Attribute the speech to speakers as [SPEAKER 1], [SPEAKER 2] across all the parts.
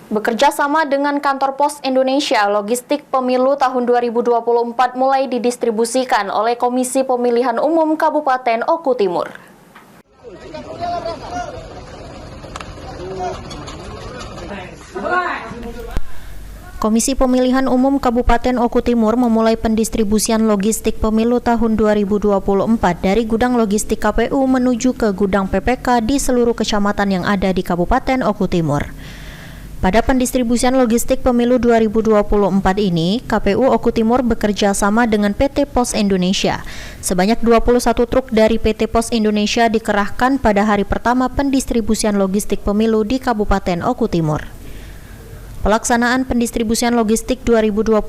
[SPEAKER 1] Bekerja sama dengan Kantor Pos Indonesia, logistik pemilu tahun 2024 mulai didistribusikan oleh Komisi Pemilihan Umum Kabupaten Oku Timur. Komisi Pemilihan Umum Kabupaten Oku Timur memulai pendistribusian logistik pemilu tahun 2024 dari gudang logistik KPU menuju ke gudang PPK di seluruh kecamatan yang ada di Kabupaten Oku Timur. Pada pendistribusian logistik pemilu 2024 ini, KPU Oku Timur bekerja sama dengan PT Pos Indonesia. Sebanyak 21 truk dari PT Pos Indonesia dikerahkan pada hari pertama pendistribusian logistik pemilu di Kabupaten Oku Timur. Pelaksanaan pendistribusian logistik 2024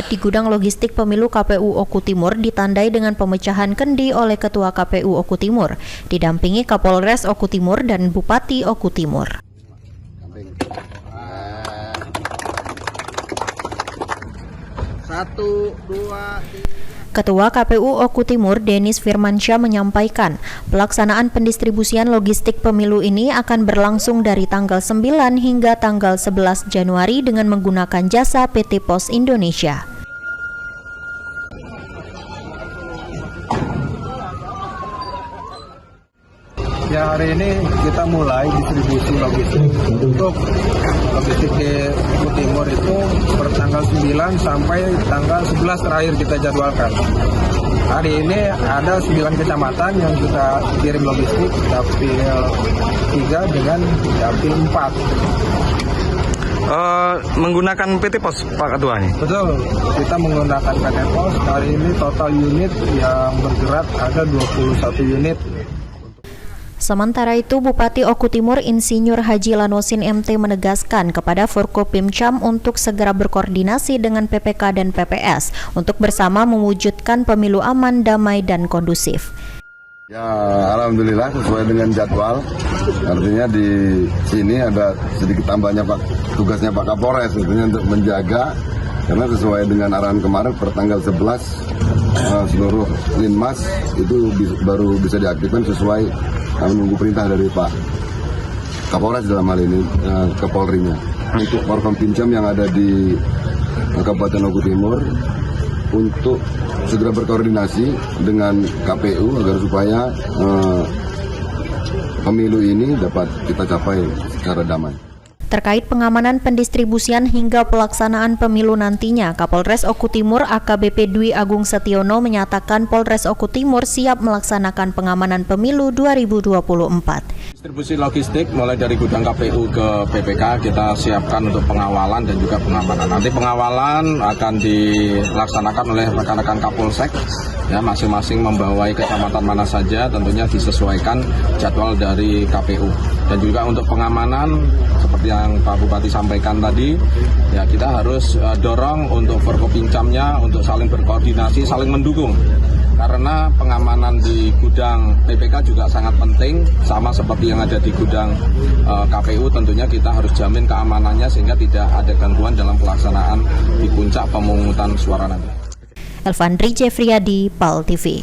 [SPEAKER 1] di gudang logistik pemilu KPU Oku Timur ditandai dengan pemecahan kendi oleh Ketua KPU Oku Timur, didampingi Kapolres Oku Timur dan Bupati Oku Timur. Ketua KPU Oku Timur Denis Firmansyah menyampaikan, pelaksanaan pendistribusian logistik pemilu ini akan berlangsung dari tanggal 9 hingga tanggal 11 Januari dengan menggunakan jasa PT Pos Indonesia.
[SPEAKER 2] Ya, hari ini kita mulai distribusi logistik untuk logistik di Oku Timur itu bertanggal 9 sampai tanggal 11 terakhir kita jadwalkan. Hari ini ada 9 kecamatan yang kita kirim logistik, dapil 3 dengan dapil 4.
[SPEAKER 3] Menggunakan PT Pos, Pak Ketua ini?
[SPEAKER 2] Betul, kita menggunakan PT Pos. Kali ini total unit yang bergerak ada 21 unit.
[SPEAKER 1] Sementara itu, Bupati Oku Timur Insinyur Haji Lanosin MT menegaskan kepada Forkopimcam untuk segera berkoordinasi dengan PPK dan PPS untuk bersama mewujudkan pemilu aman, damai, dan kondusif.
[SPEAKER 4] Ya, alhamdulillah sesuai dengan jadwal. Artinya di sini ada sedikit tambahnya tugasnya Pak Kapolres, artinya untuk menjaga, karena sesuai dengan arahan kemarin pertanggal 11 seluruh Linmas itu baru bisa diaktifkan sesuai menunggu perintah dari Pak Kapolres dalam hal ini, Kapolrinya. Untuk Forkopimcam yang ada di Kabupaten Oku Timur untuk segera berkoordinasi dengan KPU agar supaya pemilu ini dapat kita capai secara damai.
[SPEAKER 1] Terkait pengamanan pendistribusian hingga pelaksanaan pemilu nantinya, Kapolres Oku Timur AKBP Dwi Agung Setiono menyatakan Polres Oku Timur siap melaksanakan pengamanan pemilu 2024.
[SPEAKER 2] Distribusi logistik mulai dari gudang KPU ke PPK kita siapkan untuk pengawalan dan juga pengamanan. Nanti pengawalan akan dilaksanakan oleh rekan-rekan Kapolsek, ya, masing-masing membawai kecamatan mana saja, tentunya disesuaikan jadwal dari KPU. Dan juga untuk pengamanan seperti yang Pak Bupati sampaikan tadi, ya kita harus dorong untuk Forkopimcamnya untuk saling berkoordinasi, saling mendukung. Karena pengamanan di gudang PPK juga sangat penting, sama seperti yang ada di gudang KPU, tentunya kita harus jamin keamanannya sehingga tidak ada gangguan dalam pelaksanaan di puncak pemungutan suara nanti.
[SPEAKER 1] Elvandri Jeffriyadi, PAL TV.